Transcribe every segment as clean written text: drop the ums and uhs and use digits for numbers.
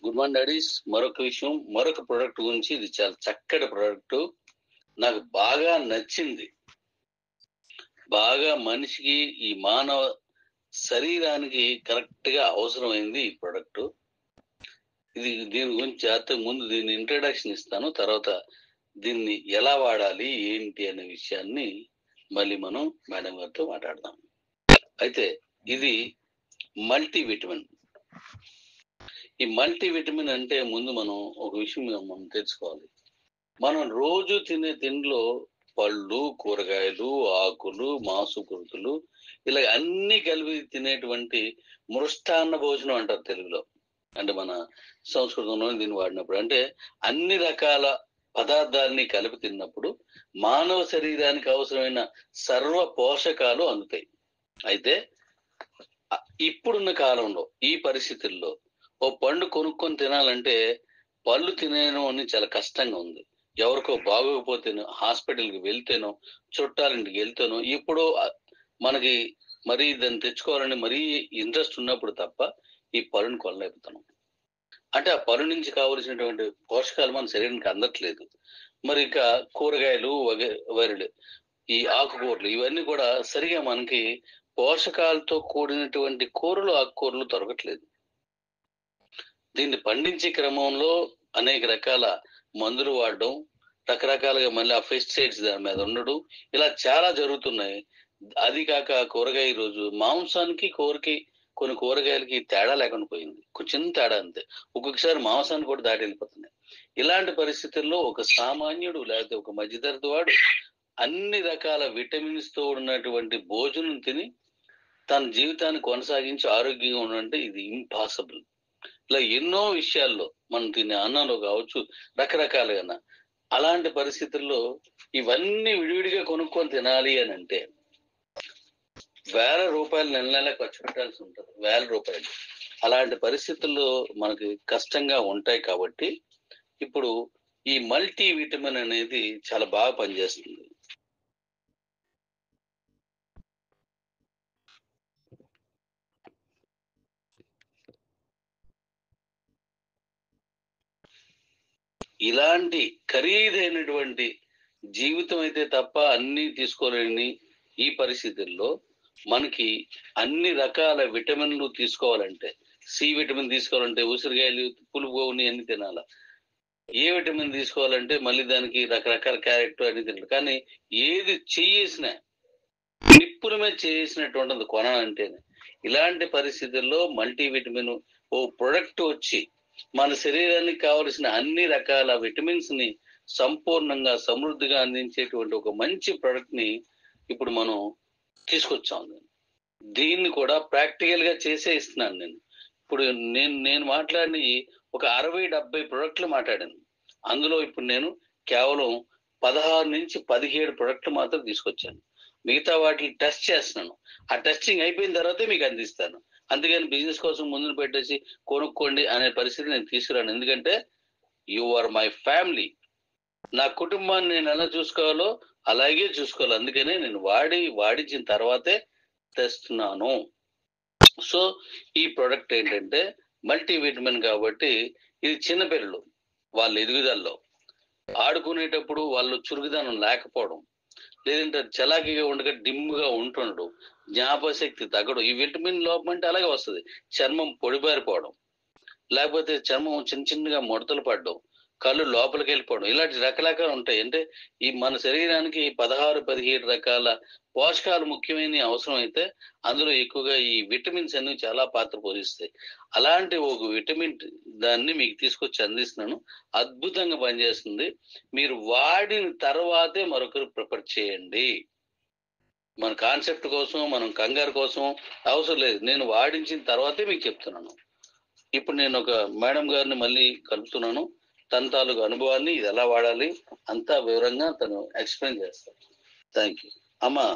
Good morning daddy's. మరొక విషయం, మరొక ప్రొడక్ట్ గురించి. ఇది చాలా చక్కటి ప్రొడక్ట్, నాకు బాగా నచ్చింది. బాగా మనిషికి, ఈ మానవ శరీరానికి కరెక్ట్ గా అవసరమైంది ఈ ప్రొడక్ట్. దీని గురించి ముందు దీని ఇంట్రడక్షన్ ఇస్తాను, తర్వాత దీన్ని ఎలా వాడాలి ఏంటి అనే విషయాన్ని మళ్ళీ మనం మేడం గారితో మాట్లాడదాం. అయితే ఇది మల్టీవిటమిన్. ఈ మల్టీవిటమిన్ అంటే ముందు మనం ఒక విషయం మనం తెలుసుకోవాలి. మనం రోజు తినే తిండిలో పళ్ళు, కూరగాయలు, ఆకులు, మాంసకృతులు ఇలా అన్ని కలిపి తినేటువంటి మృష్టాన్న భోజనం అంటారు తెలుగులో. అంటే మన సంస్కృతంలో దీన్ని వాడినప్పుడు అంటే అన్ని రకాల పదార్థాలని కలిపి తిన్నప్పుడు మానవ శరీరానికి అవసరమైన సర్వ పోషకాలు అందుతాయి. అయితే ఇప్పుడున్న కాలంలో ఈ పరిస్థితుల్లో ఓ పండు కొనుక్కొని తినాలంటే పళ్ళు తినేయడం అని చాలా కష్టంగా ఉంది. ఎవరికో బాగోకపోతేనో, హాస్పిటల్కి వెళ్తేనో, చుట్టాలింటికి వెళ్తేనో, ఇప్పుడు మనకి మరీ దాన్ని తెచ్చుకోవాలని మరీ ఇంట్రెస్ట్ ఉన్నప్పుడు తప్ప ఈ పళ్ళుని కొనలేకపోతున్నాం. అంటే ఆ పళ్ళు నుంచి కావలసినటువంటి పోషకాలు మన శరీరానికి అందట్లేదు. మరి ఇక కూరగాయలు వగైరా ఈ ఆకుకూరలు ఇవన్నీ కూడా సరిగా మనకి పోషకాలతో కూడినటువంటి కూరలు, ఆకుకూరలు దొరకట్లేదు. దీన్ని పండించే క్రమంలో అనేక రకాల మందులు వాడడం, రకరకాలుగా మళ్ళీ ఆ పెస్టిసైడ్స్ దాని మీద ఉండడం, ఇలా చాలా జరుగుతున్నాయి. అది కాక కూరగాయ రోజు మాంసానికి కొన్ని కూరగాయలకి తేడా లేకుండా పోయింది. చిన్న తేడా అంతే. ఒక్కొక్కసారి మాంసాన్ని కూడా దాటి వెళ్ళిపోతున్నాయి. ఇలాంటి పరిస్థితుల్లో ఒక సామాన్యుడు లేకపోతే ఒక మధ్యతరగతి వాడు అన్ని రకాల విటమిన్స్ తో ఉన్నటువంటి భోజనం తిని తన జీవితాన్ని కొనసాగించి ఆరోగ్యంగా ఉండాలంటే ఇది ఇంపాసిబుల్. ఇలా ఎన్నో విషయాల్లో మనం తినే అన్నంలో కావచ్చు, రకరకాలుగా. అలాంటి పరిస్థితుల్లో ఇవన్నీ విడివిడిగా కొనుక్కొని తినాలి అని అంటే ₹1000 నెల ఖర్చు పెట్టాల్సి ఉంటుంది. ₹1000. అలాంటి పరిస్థితుల్లో మనకి కష్టంగా ఉంటాయి. కాబట్టి ఇప్పుడు ఈ మల్టీ విటమిన్ అనేది చాలా బాగా పనిచేస్తుంది. ఇలాంటి ఖరీదైనటువంటి జీవితం అయితే తప్ప అన్ని తీసుకోలేని ఈ పరిస్థితుల్లో మనకి అన్ని రకాల విటమిన్లు తీసుకోవాలంటే, సి విటమిన్ తీసుకోవాలంటే ఉసిరికాయలు, పులుపుని అన్ని తినాల. ఏ విటమిన్ తీసుకోవాలంటే మళ్ళీ దానికి రకరకాల క్యారెక్టర్ అన్ని తినాలి. కానీ ఏది చేసినా నిప్పుల మీద చేసినటువంటిది కొనాలంటేనే. ఇలాంటి పరిస్థితుల్లో మల్టీ విటమిన్ ఓ ప్రొడక్ట్ వచ్చి మన శరీరానికి కావలసిన అన్ని రకాల విటమిన్స్ ని సంపూర్ణంగా సమృద్ధిగా అందించేటువంటి ఒక మంచి ప్రొడక్ట్ ని ఇప్పుడు మనం తీసుకొచ్చాం. దీన్ని కూడా ప్రాక్టికల్ గా చేసే ఇస్తున్నాను నేను. ఇప్పుడు నేను మాట్లాడిన ఒక 60-70 ప్రొడక్ట్లు మాట్లాడాను. అందులో ఇప్పుడు నేను కేవలం 16 నుంచి 17 ప్రొడక్ట్లు మాత్రం తీసుకొచ్చాను. మిగతా వాటిని టెస్ట్ చేస్తున్నాను. ఆ టెస్టింగ్ అయిపోయిన తర్వాతే మీకు అందిస్తాను. అందుకని బిజినెస్ కోసం ముందుకు పెట్టేసి కొనుక్కోండి అనే పరిస్థితి నేను తీసుకురాను. ఎందుకంటే యు ఆర్ మై ఫ్యామిలీ. నా కుటుంబాన్ని నేను ఎలా చూసుకోవాలో అలాగే చూసుకోవాలి. అందుకనే నేను వాడించిన తర్వాతే తెస్తున్నాను. సో ఈ ప్రొడక్ట్ ఏంటంటే మల్టీ విటమిన్ కాబట్టి ఇది చిన్నపిల్లలు వాళ్ళ ఎదుగుదలలో, ఆడుకునేటప్పుడు వాళ్ళు చురుకుదనం లేకపోవడం, లేదంటే చలాకీగా ఉండగా డిమ్గా ఉంటుండడం, జ్ఞాపశక్తి తగ్గడం, ఈ విటమిన్ లోపం అంటే అలాగే వస్తుంది. చర్మం పొడిబారిపోవడం, లేకపోతే చర్మం చిన్న చిన్నగా ముడతలు పడడం, కళ్ళు లోపలికి వెళ్ళిపోవడం, ఇలాంటి రకరకాలు ఉంటాయి. అంటే ఈ మన శరీరానికి 16-17 రకాల పోషకాలు ముఖ్యమైన అవసరం అయితే అందులో ఎక్కువగా ఈ విటమిన్స్ అన్ని చాలా పాత్ర పోషిస్తాయి. అలాంటి ఒక విటమిన్ దాన్ని మీకు తీసుకొచ్చి అందిస్తున్నాను. అద్భుతంగా పనిచేస్తుంది. మీరు వాడిన తర్వాతే మరొకరు ప్రిఫర్ చేయండి. మన కాన్సెప్ట్ కోసం, మనం కంగారు కోసం అవసరం లేదు. నేను వాడించిన తర్వాతే మీకు చెప్తున్నాను. ఇప్పుడు నేను ఒక మేడం గారిని మళ్ళీ కలుపుతున్నాను. తన తాలూకు అనుభవాన్ని ఇది ఎలా వాడాలి అంతా వివరంగా తను ఎక్స్ప్లెయిన్ చేస్తాను. థ్యాంక్ యూ అమ్మా.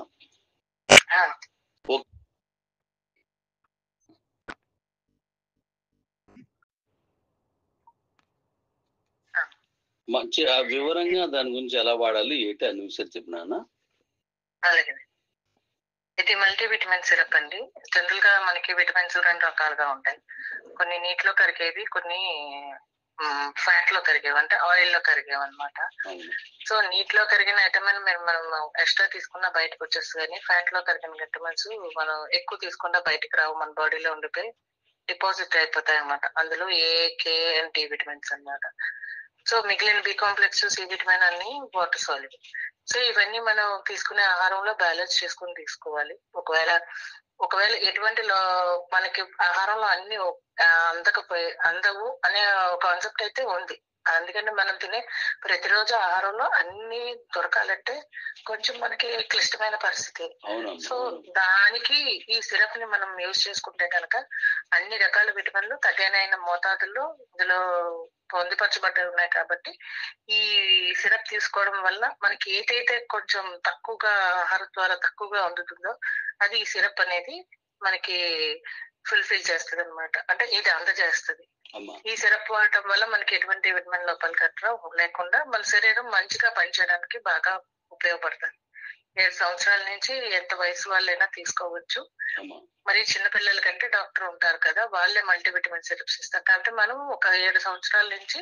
మంచి వివరంగా దాని గురించి ఎలా వాడాలి ఏంటి అన్ని విషయాలు చెప్పినా. ఇది మల్టీవిటమిన్ సిరప్ అండి. జనరల్ గా మనకి విటమిన్స్ 2 రకాలుగా ఉంటాయి. కొన్ని నీటిలో కరిగేవి, కొన్ని ఫ్యాట్ లో కరిగేవి, అంటే ఆయిల్ లో కరిగేవి అనమాట. సో నీటిలో కరిగిన విటమిన్ మనం ఎక్స్ట్రా తీసుకున్నా బయటకు వచ్చేస్తుంది, కానీ ఫ్యాట్ లో కరిగిన విటమిన్స్ మనం ఎక్కువ తీసుకున్నా బయటకు రావు, మన బాడీలో ఉండిపోయి డిపాజిట్ అయిపోతాయి అనమాట. అందులో ఏ, కే అండ్ డి విటమిన్స్ అనమాట. సో మిగిలిన బి కాంప్లెక్స్, సి విటమిన్ అన్ని వాటర్ సాల్యుబుల్. సో ఇవన్నీ మనం తీసుకునే ఆహారంలో బ్యాలెన్స్ చేసుకుని తీసుకోవాలి. ఒకవేళ ఎటువంటి మనకి ఆహారంలో అన్ని అందవు అనే కాన్సెప్ట్ అయితే ఉంది. అందుకని మనం తినే ప్రతిరోజు ఆహారంలో అన్ని దొరకాలంటే కొంచెం మనకి క్లిష్టమైన పరిస్థితి. సో దానికి ఈ సిరప్ ని మనం యూజ్ చేసుకుంటే కనుక అన్ని రకాల విటమిన్లు తగిన మోతాదుల్లో ఇందులో పొందుపరచబడి ఉన్నాయి. కాబట్టి ఈ సిరప్ తీసుకోవడం వల్ల మనకి ఏదైతే కొంచెం తక్కువగా ఆహారం ద్వారా తక్కువగా అందుతుందో అది ఈ సిరప్ అనేది మనకి ఫుల్ఫిల్ చేస్తుంది అనమాట. అంటే ఇది అందజేస్తుంది. ఈ సిరప్ వాడటం వల్ల మనకి ఎటువంటి విటమిన్ లోపాలు గట్రా లేకుండా మన శరీరం మంచిగా పనిచేయడానికి బాగా ఉపయోగపడుతుంది. 7 సంవత్సరాల నుంచి ఎంత వయసు వాళ్ళైనా తీసుకోవచ్చు. మరి చిన్నపిల్లల కంటే డాక్టర్ ఉంటారు కదా, వాళ్ళే మల్టీవిటమిన్ సిరప్స్ ఇస్తారు. కాబట్టి మనం ఒక 7 సంవత్సరాల నుంచి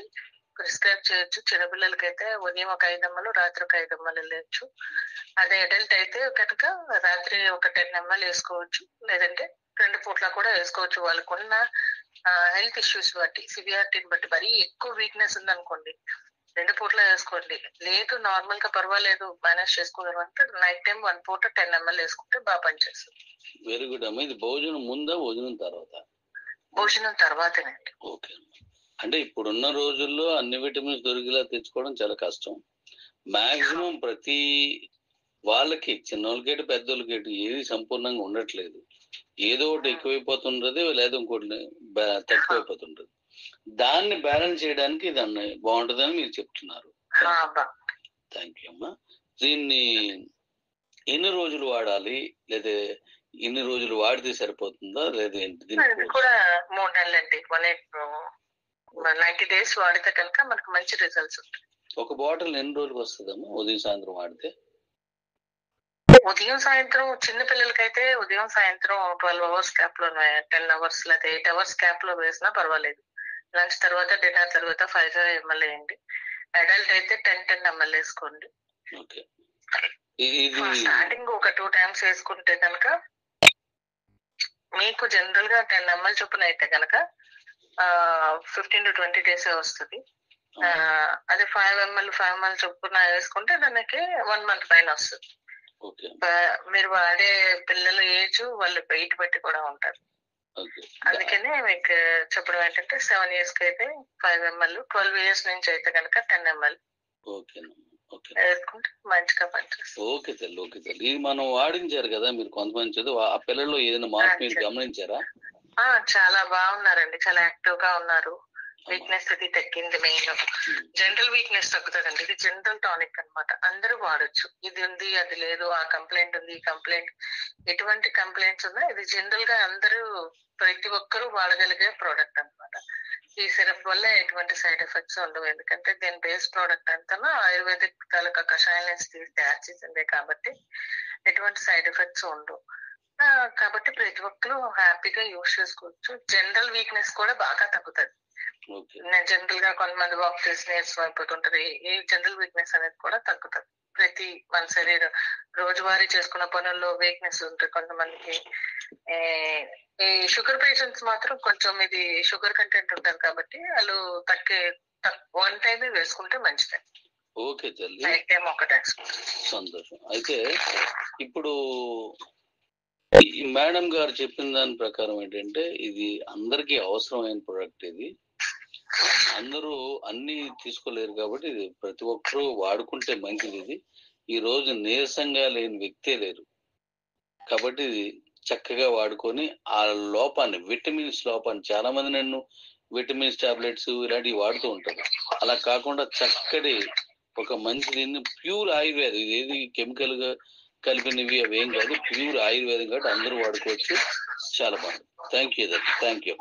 ప్రిస్క్రైబ్ చేయొచ్చు. చిన్నపిల్లలకైతే ఉదయం ఒక 5 ml, రాత్రి ఒక 5 ml వేయచ్చు. అదే అడల్ట్ అయితే కనుక రాత్రి ఒక 10 ml వేసుకోవచ్చు, లేదంటే 2 పూట్ల కూడా వేసుకోవచ్చు. వాళ్ళకున్న హెల్త్ ఇష్యూస్ బట్టి, సివియారిటీని బట్టి. మరీ ఎక్కువ వీక్నెస్ ఉందనుకోండి 2 పూట్ల వేసుకోండి, లేదు నార్మల్ గా పర్వాలేదు మేనేజ్ చేసుకోగలం అంటే నైట్ టైం 1 పూట 10 ml వేసుకుంటే బాగా పనిచేస్తుంది. వెరీ గుడ్ అమ్మా. ఇది భోజనం ముందా భోజనం తర్వాత? భోజనం తర్వాతేనండి. ఓకే. అంటే ఇప్పుడున్న రోజుల్లో అన్ని విటమిన్స్ దొరికేలా తెచ్చుకోవడం చాలా కష్టం. మాక్సిమం ప్రతి వాళ్ళకి, చిన్నోళ్ళకేటి పెద్దోళ్ళకేటి, ఏది సంపూర్ణంగా ఉండట్లేదు. ఏదో ఒకటి ఎక్కువైపోతుంటది, లేదా ఇంకోటి తక్కువైపోతుంటది. దాన్ని బ్యాలెన్స్ చేయడానికి ఇది బాగుంటుందని మీరు చెప్తున్నారు. థ్యాంక్ యూ అమ్మా. దీన్ని ఎన్ని రోజులు వాడాలి, లేదా ఎన్ని రోజులు వాడితే సరిపోతుందా, లేదా ఏంటి? కూడా 3 నెలలండి. 90 days వాడితే కనుక మనకు మంచి రిజల్ట్స్ ఉంటాయి. ఒక బాటిల్ ఎన్ని రోజులకు వస్తుందమ్మా ఉదయం సాయంత్రం వాడితే? ఉదయం సాయంత్రం చిన్న పిల్లలకైతే ఉదయం సాయంత్రం 12 hours గ్యాప్ లో, 10 hours లేదా 8 hours గ్యాప్ లో వేసినా పర్వాలేదు. లంచ్ తర్వాత, డిన్నర్ తర్వాత 5 ml వేయండి. అడల్ట్ అయితే 10 ml వేసుకోండి. స్టార్టింగ్ ఒక 2 times వేసుకుంటే కనుక మీకు జనరల్ గా 10 ml చొప్పున అయితే కనుక 15 to 20 days వస్తుంది. అదే 5 ml చొప్పున వేసుకుంటే దానికి 1 month పైన వస్తుంది. మీరు వాడే పిల్లల ఏజ్, వాళ్ళ వెయిట్ బట్టి కూడా ఉంటారు. అందుకని మీకు చెప్పడం ఏంటంటే 7 years కి అయితే 5 ml, 12 years నుంచి అయితే కనుక 10 ml వేసుకుంటే మంచిగా పనిచేస్తుంది. ఓకే తల్లి, ఓకే తల్లి. ఇది మనం వాడించారు కదా మీరు కొంతమంది చదువు, ఆ పిల్లల్లో ఏదైనా మార్పు మీరు గమనించారా? చాలా బాగున్నారండి, చాలా యాక్టివ్ గా ఉన్నారు. వీక్నెస్ అది తగ్గింది. మెయిన్ జనరల్ వీక్నెస్ తగ్గుతుందండి. ఇది జనరల్ టానిక్ అనమాట. అందరూ వాడచ్చు. ఇది ఉంది, అది లేదు, ఆ కంప్లైంట్ ఉంది, ఈ కంప్లైంట్, ఎటువంటి కంప్లైంట్స్ ఉన్నా ఇది జనరల్ గా అందరూ ప్రతి ఒక్కరూ వాడగలిగే ప్రోడక్ట్ అనమాట. ఈ సిరప్ వల్ల ఎటువంటి సైడ్ ఎఫెక్ట్స్ ఉండవు. ఎందుకంటే దీని బేస్ ప్రోడక్ట్ అంతా ఆయుర్వేదిక్ తాలూకా కషాయం నుంచి తయారు చేసిందే కాబట్టి ఎటువంటి సైడ్ ఎఫెక్ట్స్ ఉండవు. కాబట్టి ప్రతి ఒక్కరు హ్యాపీగా యూజ్ చేసుకోవచ్చు. జనరల్ వీక్నెస్ కూడా బాగా తగ్గుతుంది. జనరల్ గా కొంతమంది వాక్ చేసి నీరసం అయిపోతుంటది. ఈ జనరల్ వీక్నెస్ అనేది కూడా తగ్గుతుంది. ప్రతి మన శరీరం రోజువారీ చేసుకున్న పనుల్లో వీక్నెస్ ఉంటుంది కొంతమందికి. ఈ షుగర్ పేషెంట్స్ మాత్రం కొంచెం ఇది షుగర్ కంటెంట్ ఉంటుంది కాబట్టి వాళ్ళు 1 time వేసుకుంటే మంచిది. ఓకే తల్లి, నైట్ టైం ఒకటే. సంతోషం. అయితే ఇప్పుడు ఈ మేడం గారు చెప్పిన దాని ప్రకారం ఏంటంటే ఇది అందరికీ అవసరమైన ప్రొడక్ట్. ఇది అందరూ అన్ని తీసుకోలేరు కాబట్టి ఇది ప్రతి ఒక్కరూ వాడుకుంటే మంచిది. ఇది ఈ రోజు నీరసంగా లేని వ్యక్తే లేరు కాబట్టి ఇది చక్కగా వాడుకొని ఆ లోపాన్ని, విటమిన్స్ లోపాన్ని, చాలా మంది నన్ను విటమిన్స్ టాబ్లెట్స్ ఇలాంటివి వాడుతూ ఉంటారు. అలా కాకుండా చక్కటి ఒక మంచి దీన్ని ప్యూర్ ఆయుర్వేదం, ఇది ఏది కెమికల్ గా కలిపినవి అవేం కాదు, ప్యూర్ ఆయుర్వేదం కాబట్టి అందరూ వాడుకోవచ్చు. చాలా బాగుంది. Thank you.